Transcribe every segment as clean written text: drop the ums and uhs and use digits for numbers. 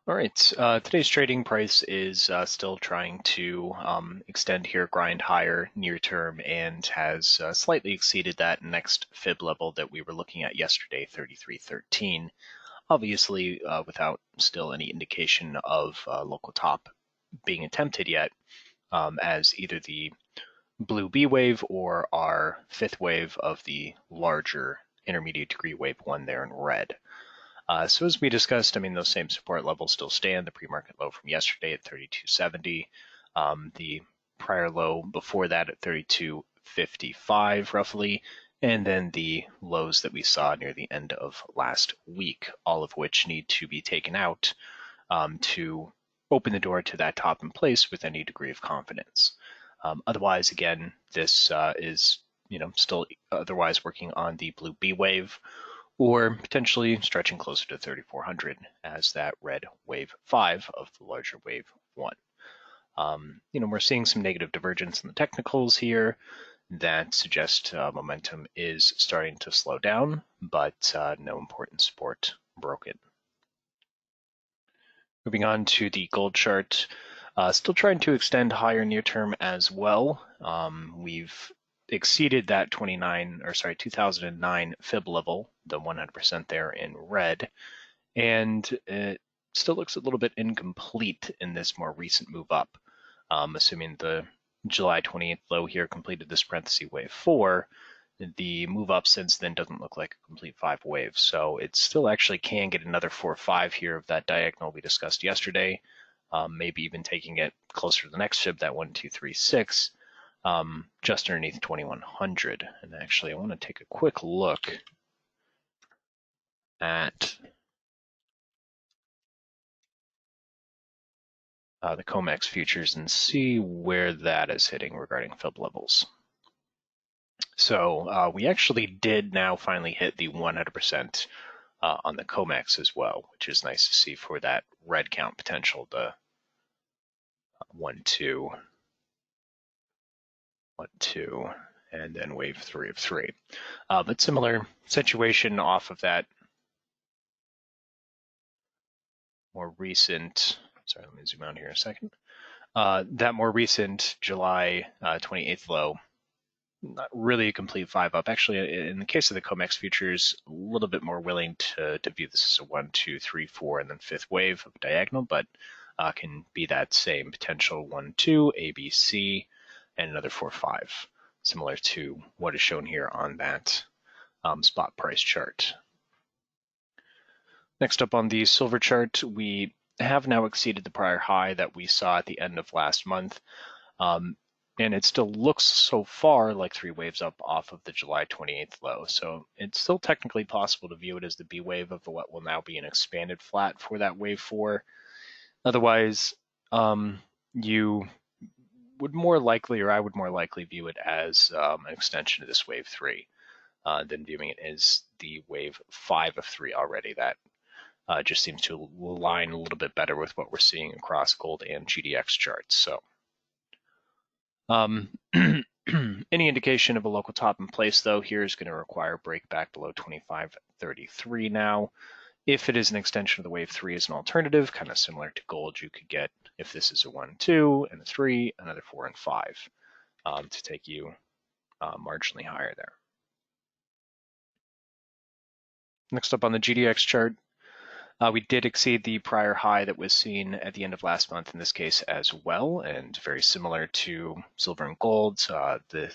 All right, today's trading price is still trying to extend here, grind higher near term, and has slightly exceeded that next fib level that we were looking at yesterday, 33.13. Obviously, without still any indication of local top being attempted yet, as either the blue B wave or our fifth wave of the larger intermediate degree wave one there in red. So as we discussed, I mean, those same support levels still stand. The pre-market low from yesterday at 32.70, the prior low before that at 32.55 roughly, and then the lows that we saw near the end of last week, all of which need to be taken out to open the door to that top in place with any degree of confidence. Otherwise, again, this is still otherwise working on the blue B wave, or potentially stretching closer to 3,400 as that red wave 5 of the larger wave 1. We're seeing some negative divergence in the technicals here that suggest momentum is starting to slow down, but no important support broken. Moving on to the gold chart, still trying to extend higher near term as well. We've exceeded that 2009 fib level, the 100% there in red, and it still looks a little bit incomplete in this more recent move up. Assuming the July 28th low here completed this parenthesis wave 4, the move up since then doesn't look like a complete 5 wave, so it still actually can get another 4-5 here of that diagonal we discussed yesterday, maybe even taking it closer to the next fib, that 1,236. Just underneath 2100. And actually, I want to take a quick look at the COMEX futures and see where that is hitting regarding fib levels. So we actually did now finally hit the 100% on the COMEX as well, which is nice to see for that red count potential, the 1, 2, 1, 2, and then wave 3 of 3. But similar situation off of that more recent, sorry, let me zoom out here a second. That more recent July 28th low, not really a complete 5 up. Actually, in the case of the COMEX futures, a little bit more willing to view this as a 1, 2, 3, 4, and then fifth wave of diagonal, but can be that same potential 1, 2, A, B, C, and another 4, 5, similar to what is shown here on that spot price chart. Next up on the silver chart, we have now exceeded the prior high that we saw at the end of last month. And it still looks so far like 3 waves up off of the July 28th low. So it's still technically possible to view it as the B wave of what will now be an expanded flat for that wave 4. Otherwise, you would more likely, or I would more likely view it as an extension of this wave 3 than viewing it as the wave 5 of 3 already. That just seems to align a little bit better with what we're seeing across gold and GDX charts. So any indication of a local top in place, though, here is going to require a break back below 25.33 now. If it is an extension of the wave 3 as an alternative, kind of similar to gold, you could get, if this is a 1, 2, and a 3, another 4 and 5 to take you marginally higher there. Next up on the GDX chart, we did exceed the prior high that was seen at the end of last month in this case as well, and very similar to silver and gold,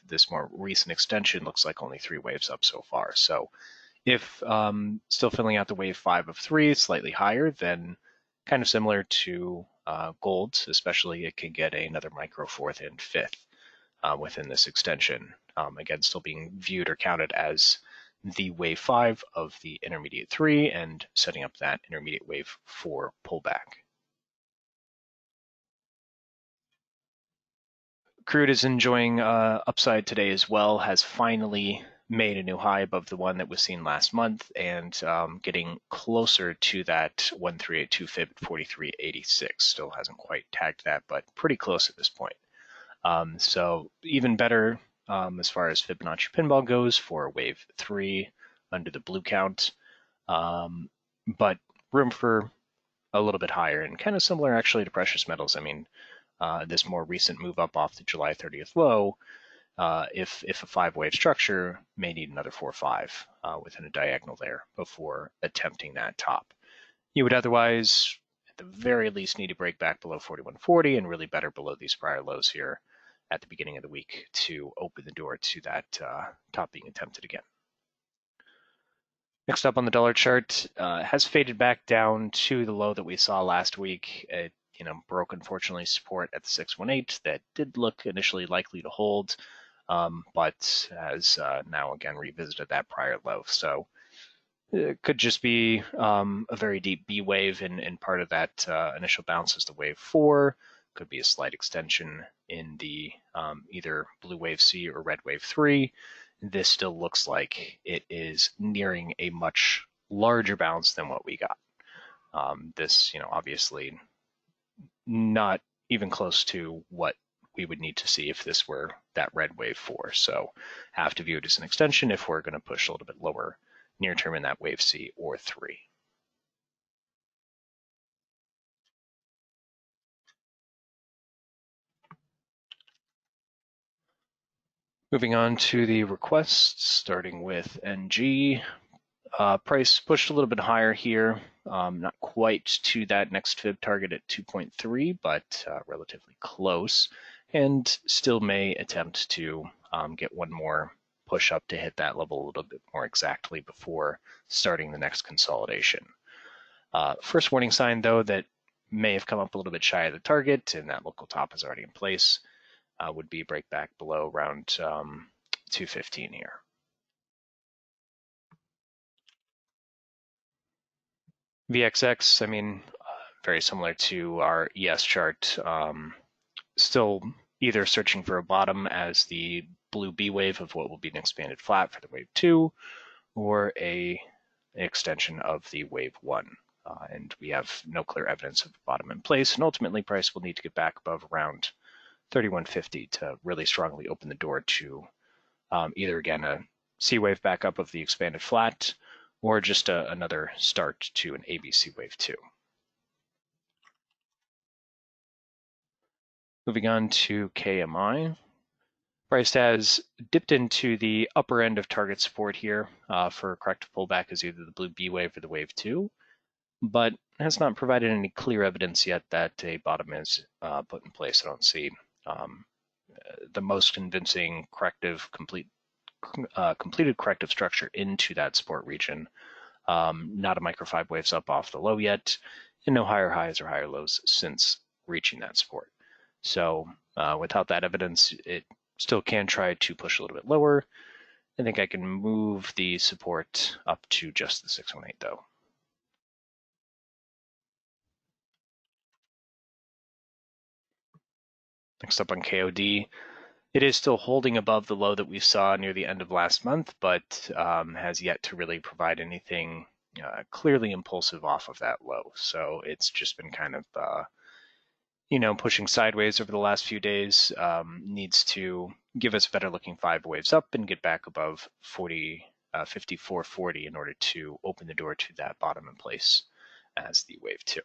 this more recent extension looks like only 3 waves up so far. So if still filling out the wave 5 of 3, slightly higher, then kind of similar to gold, especially it can get another micro 4th and 5th within this extension. Again, still being viewed or counted as the wave 5 of the intermediate 3 and setting up that intermediate wave 4 pullback. Crude is enjoying upside today as well, has finally made a new high above the one that was seen last month, and getting closer to that 1382 fib at 43.86. Still hasn't quite tagged that, but pretty close at this point. So even better as far as Fibonacci pinball goes for wave 3 under the blue count, but room for a little bit higher, and kind of similar actually to precious metals. I mean, this more recent move up off the July 30th low, if a 5-wave structure, may need another 4-5 within a diagonal there before attempting that top. You would otherwise, at the very least, need to break back below 4140 and really better below these prior lows here at the beginning of the week to open the door to that top being attempted again. Next up on the dollar chart, has faded back down to the low that we saw last week. It broke, unfortunately, support at the 618 that did look initially likely to hold, but has now again revisited that prior low. So it could just be a very deep B wave, and part of that initial bounce is the wave 4. Could be a slight extension in the either blue wave C or red wave 3. This still looks like it is nearing a much larger bounce than what we got. This, obviously not even close to what we would need to see if this were that red wave 4. So have to view it as an extension if we're going to push a little bit lower near term in that wave C or 3. Moving on to the requests, starting with NG. Price pushed a little bit higher here, not quite to that next fib target at 2.3, but relatively close, and still may attempt to get one more push up to hit that level a little bit more exactly before starting the next consolidation. First warning sign, though, that may have come up a little bit shy of the target, and that local top is already in place, would be break back below around 215 here. VXX, I mean, very similar to our ES chart, still either searching for a bottom as the blue B wave of what will be an expanded flat for the wave 2, or an extension of the wave 1. And we have no clear evidence of the bottom in place, and ultimately price will need to get back above around 3150 to really strongly open the door to either, again, a C wave back up of the expanded flat, or just another start to an ABC wave 2. Moving on to KMI. Price has dipped into the upper end of target support here for a corrective pullback as either the blue B wave or the wave 2, but has not provided any clear evidence yet that a bottom is put in place. I don't see the most convincing completed corrective structure into that support region. Not a micro 5 waves up off the low yet, and no higher highs or higher lows since reaching that support. So without that evidence, it still can try to push a little bit lower. I think I can move the support up to just the 618 though. Next up on KOD, it is still holding above the low that we saw near the end of last month, but has yet to really provide anything clearly impulsive off of that low. So it's just been kind of pushing sideways over the last few days. Needs to give us better looking 5 waves up and get back above 5440 in order to open the door to that bottom in place as the wave 2.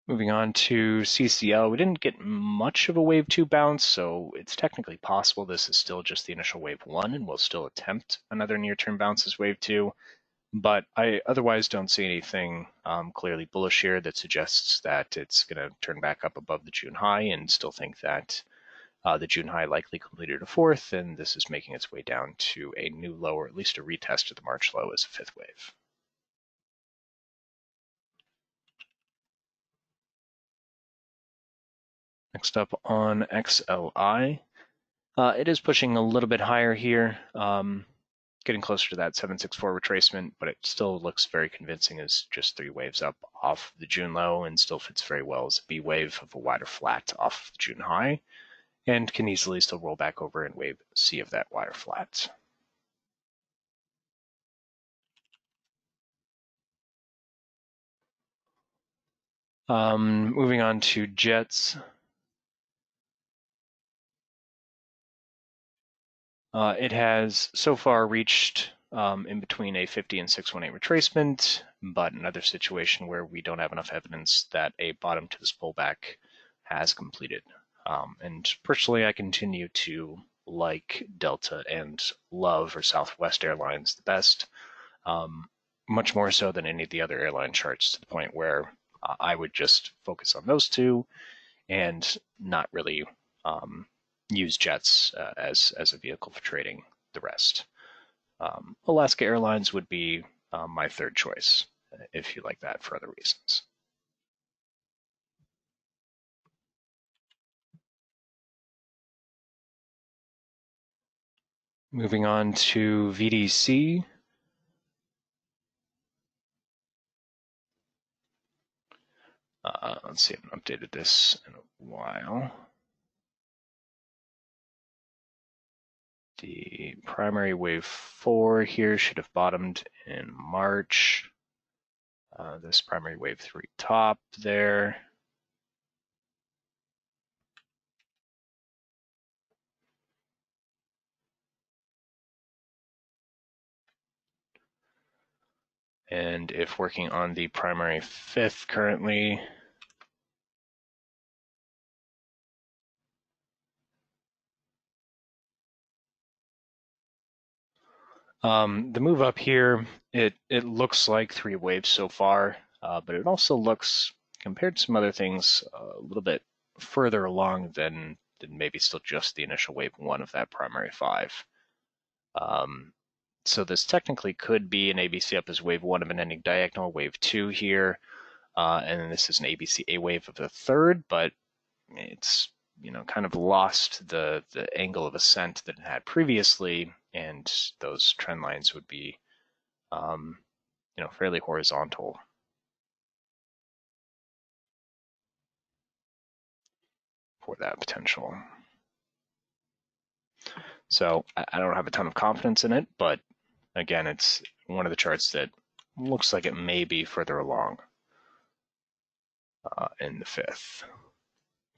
Moving on to CCL, we didn't get much of a wave 2 bounce, so it's technically possible this is still just the initial wave 1 and we'll still attempt another near-term bounce as wave 2. But I otherwise don't see anything clearly bullish here that suggests that it's going to turn back up above the June high, and still think that the June high likely completed a 4th, and this is making its way down to a new low, or at least a retest of the March low as a 5th wave. Next up on XLI, it is pushing a little bit higher here. Getting closer to that 764 retracement, but it still looks very convincing as just 3 waves up off the June low, and still fits very well as a B wave of a wider flat off the June high, and can easily still roll back over and wave C of that wider flat. Moving on to JETS. It has so far reached in between a 50 and 618 retracement, but another situation where we don't have enough evidence that a bottom to this pullback has completed. And personally, I continue to like Delta and love or Southwest Airlines the best, much more so than any of the other airline charts, to the point where I would just focus on those two and not really use jets as a vehicle for trading the rest. Alaska Airlines would be my third choice if you like that for other reasons. Moving on to VDC. Let's see, I haven't updated this in a while. The primary wave 4 here should have bottomed in March. This primary wave 3 top there. And if working on the primary 5th currently, the move up here, it looks like 3 waves so far, but it also looks, compared to some other things, a little bit further along than maybe still just the initial wave 1 of that primary 5. So this technically could be an ABC up as wave 1 of an ending diagonal, wave 2 here, and then this is an ABC A wave of the 3rd, but it's kind of lost the angle of ascent that it had previously, and those trend lines would be fairly horizontal. For that potential. So I don't have a ton of confidence in it, but again, it's one of the charts that looks like it may be further along in the 5th.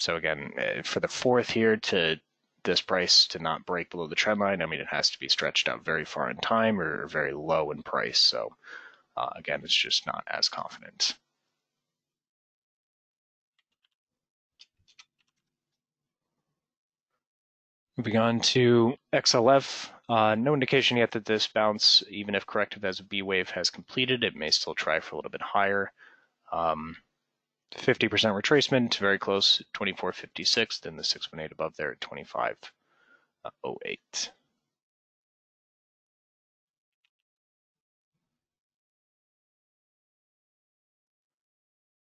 So again, for the 4th here, to this price to not break below the trend line, I mean, it has to be stretched out very far in time or very low in price. So again, it's just not as confident. Moving on to XLF, no indication yet that this bounce, even if corrective as a B wave, has completed. It may still try for a little bit higher. 50% retracement, very close, 24.56, then the 618 above there at 25.08.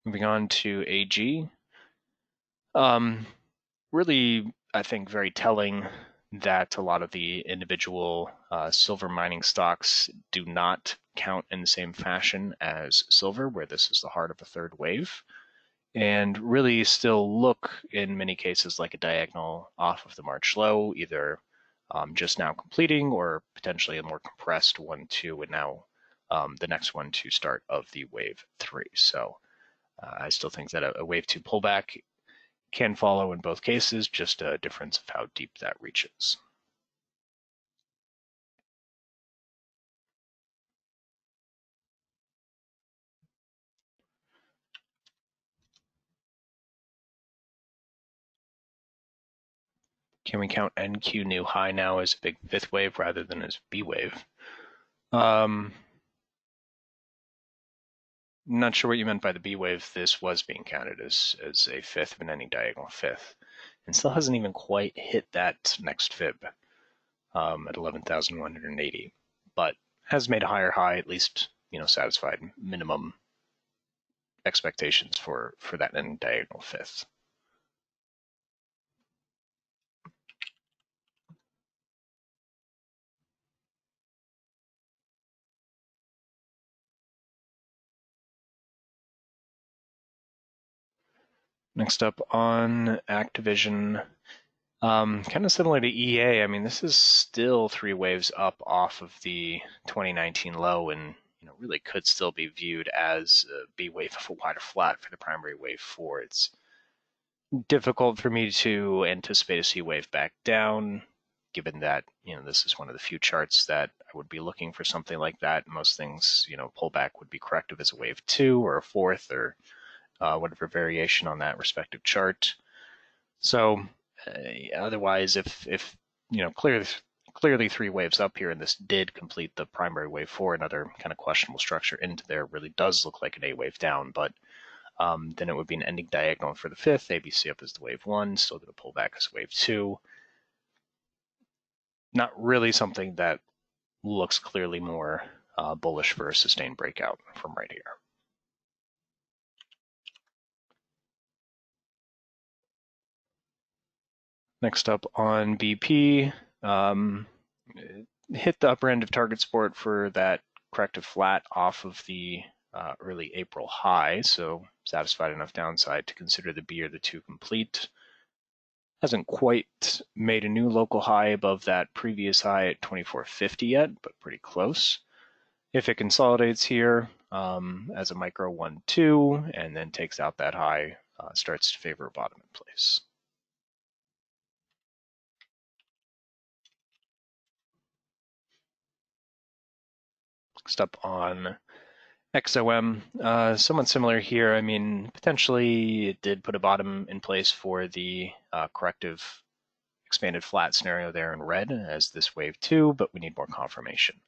Moving on to AG. Really, I think very telling that a lot of the individual silver mining stocks do not count in the same fashion as silver, where this is the heart of a third wave, and really still look in many cases like a diagonal off of the March low, either just now completing or potentially a more compressed 1-2, and now the next 1-2 start of the wave 3. So I still think that a wave 2 pullback can follow in both cases, just a difference of how deep that reaches. Can we count NQ new high now as a big 5th wave rather than as B wave? Not sure what you meant by the B wave. This was being counted as a 5th of an ending diagonal 5th, and still hasn't even quite hit that next fib at 11,180, but has made a higher high, at least satisfied minimum expectations for that ending diagonal 5th. Next up on Activision, kind of similar to EA. I mean, this is still 3 waves up off of the 2019 low, and really could still be viewed as a B wave of a wider flat for the primary wave 4. It's difficult for me to anticipate a C wave back down. given that, this is one of the few charts that I would be looking for something like that. Most things, pullback would be corrective as a wave 2 or a fourth or whatever variation on that respective chart. So otherwise, if clearly 3 waves up here, and this did complete the primary wave 4, another kind of questionable structure into there, really does look like an A wave down, but then it would be an ending diagonal for the 5th, ABC up as the wave 1, still going to pull back as wave 2. Not really something that looks clearly more bullish for a sustained breakout from right here. Next up on BP, hit the upper end of target support for that corrective flat off of the early April high, so satisfied enough downside to consider the B or the 2 complete. Hasn't quite made a new local high above that previous high at 2450 yet, but pretty close. If it consolidates here as a micro 1-2 and then takes out that high, starts to favor a bottom in place. Next up on XOM, somewhat similar here. I mean, potentially it did put a bottom in place for the corrective expanded flat scenario there in red as this wave 2, but we need more confirmation.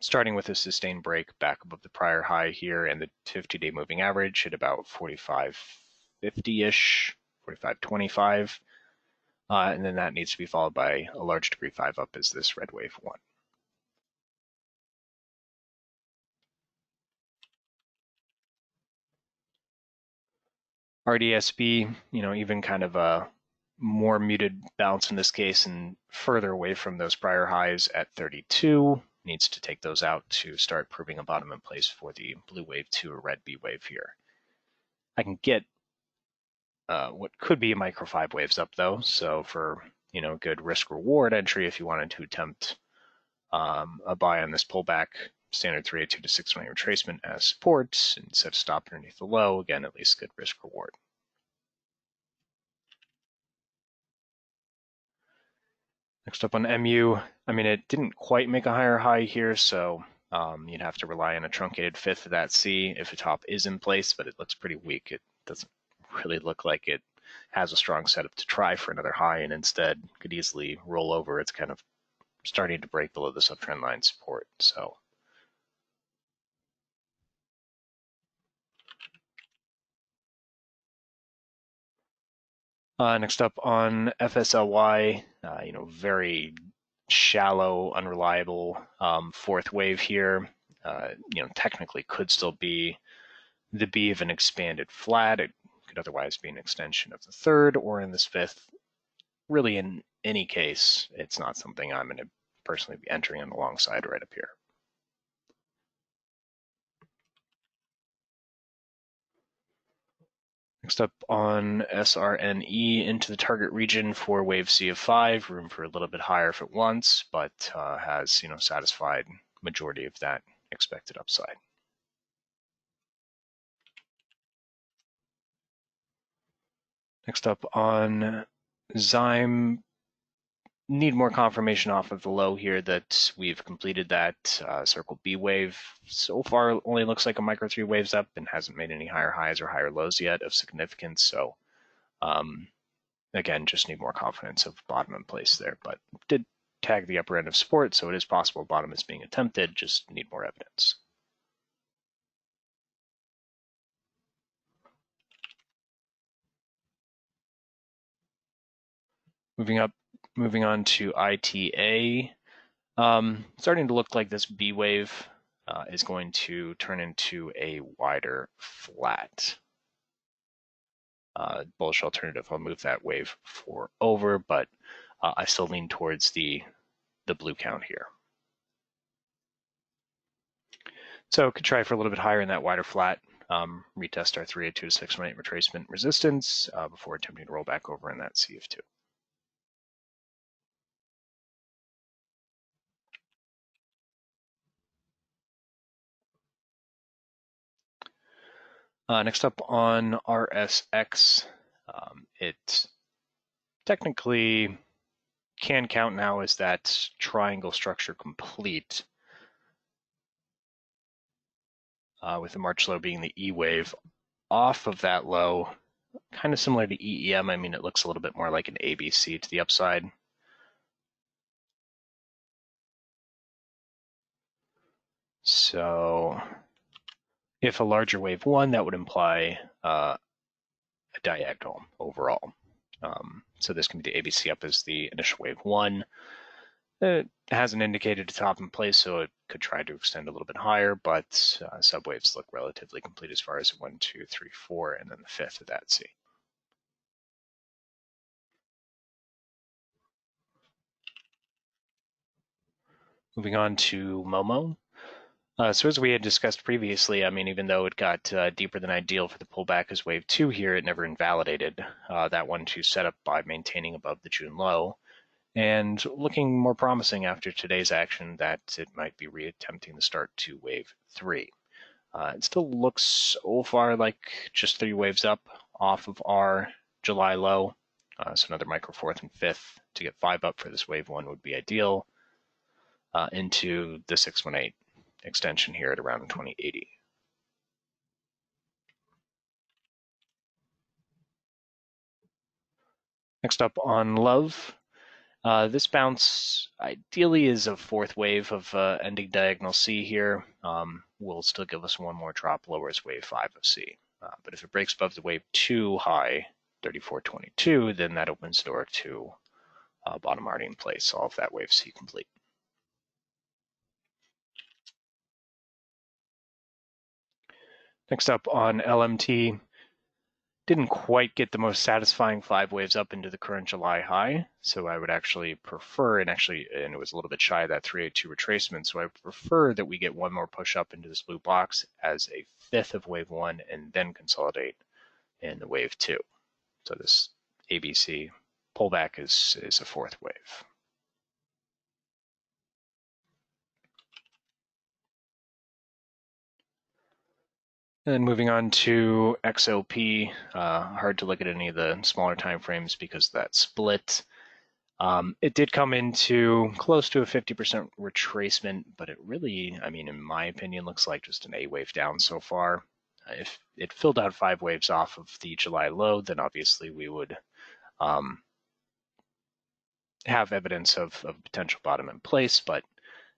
Starting with a sustained break back above the prior high here and the 50-day moving average at about 45.50-ish, 45.25. And then that needs to be followed by a large degree 5 up as this red wave 1. RDSB, even kind of a more muted bounce in this case and further away from those prior highs at 32. Needs to take those out to start proving a bottom in place for the blue wave 2 or red B wave here. I can get what could be a micro 5 waves up though, so for good risk reward entry if you wanted to attempt a buy on this pullback, standard 382 to 620 retracement as support instead of stop underneath the low, again at least good risk reward. Next up on MU, I mean, it didn't quite make a higher high here, so you'd have to rely on a truncated 5th of that C if a top is in place, but it looks pretty weak. It doesn't really look like it has a strong setup to try for another high, and instead could easily roll over. It's kind of starting to break below this uptrend line support. So next up on FSLY, very shallow, unreliable 4th wave here. Technically could still be the B of an expanded flat. It could otherwise be an extension of the 3rd, or in this 5th. Really, in any case, it's not something I'm going to personally be entering on the long side right up here. Next up on SRNE, into the target region for wave C of 5, room for a little bit higher if it wants, but has satisfied majority of that expected upside. Next up on Zyme, need more confirmation off of the low here that we've completed that circle B wave. So far, only looks like a micro 3 waves up and hasn't made any higher highs or higher lows yet of significance. So again, just need more confidence of bottom in place there, but did tag the upper end of support, so it is possible bottom is being attempted, just need more evidence. Moving on to ITTA. Starting to look like this B wave is going to turn into a wider flat. Bullish alternative, I'll move that wave 4 over, but I still lean towards the blue count here. So could try for a little bit higher in that wider flat, retest our 382 to 618 retracement resistance before attempting to roll back over in that C of 2. Next up on RSX, it technically can count now as that triangle structure complete, with the March low being the E wave off of that low, kind of similar to EEM. I mean, it looks a little bit more like an ABC to the upside. So if a larger wave 1, that would imply a diagonal overall. So this can be the ABC up as the initial wave 1. It hasn't indicated a top in place, so it could try to extend a little bit higher, but subwaves look relatively complete as far as 1, 2, 3, 4, and then the fifth of that C. Moving on to Momo. So as we had discussed previously, I mean, even though it got deeper than ideal for the pullback as wave 2 here, it never invalidated that 1-2 setup by maintaining above the June low, and looking more promising after today's action that it might be reattempting the start to wave 3. It still looks so far like just 3 waves up off of our July low, so another micro fourth and fifth to get 5 up for this wave 1 would be ideal, into the 618 extension here at around 2080. Next up on Love. This bounce ideally is a fourth wave of ending diagonal C here. Will still give us one more drop lower as wave 5 of C. But if it breaks above the wave 2 high, 3422, then that opens the door to bottom already in place, all of that wave C complete. Next up on LMT. Didn't quite get the most satisfying 5 waves up into the current July high, so I would actually prefer, and it was a little bit shy of that 382 retracement, so I prefer that we get one more push up into this blue box as a fifth of wave 1 and then consolidate in the wave 2. So this ABC pullback is a fourth wave. And moving on to XOP, hard to look at any of the smaller time frames because of that split. It did come into close to a 50% retracement, but it really, I mean, in my opinion, looks like just an A wave down so far. If it filled out 5 waves off of the July low, then obviously we would have evidence of potential bottom in place, but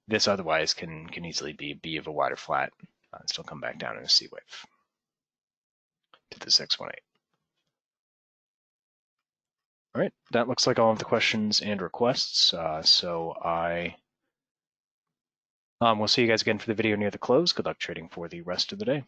this otherwise can easily be B of a wider flat and still come back down in a C wave to the 618. All right, that looks like all of the questions and requests. So I will see you guys again for the video near the close. Good luck trading for the rest of the day.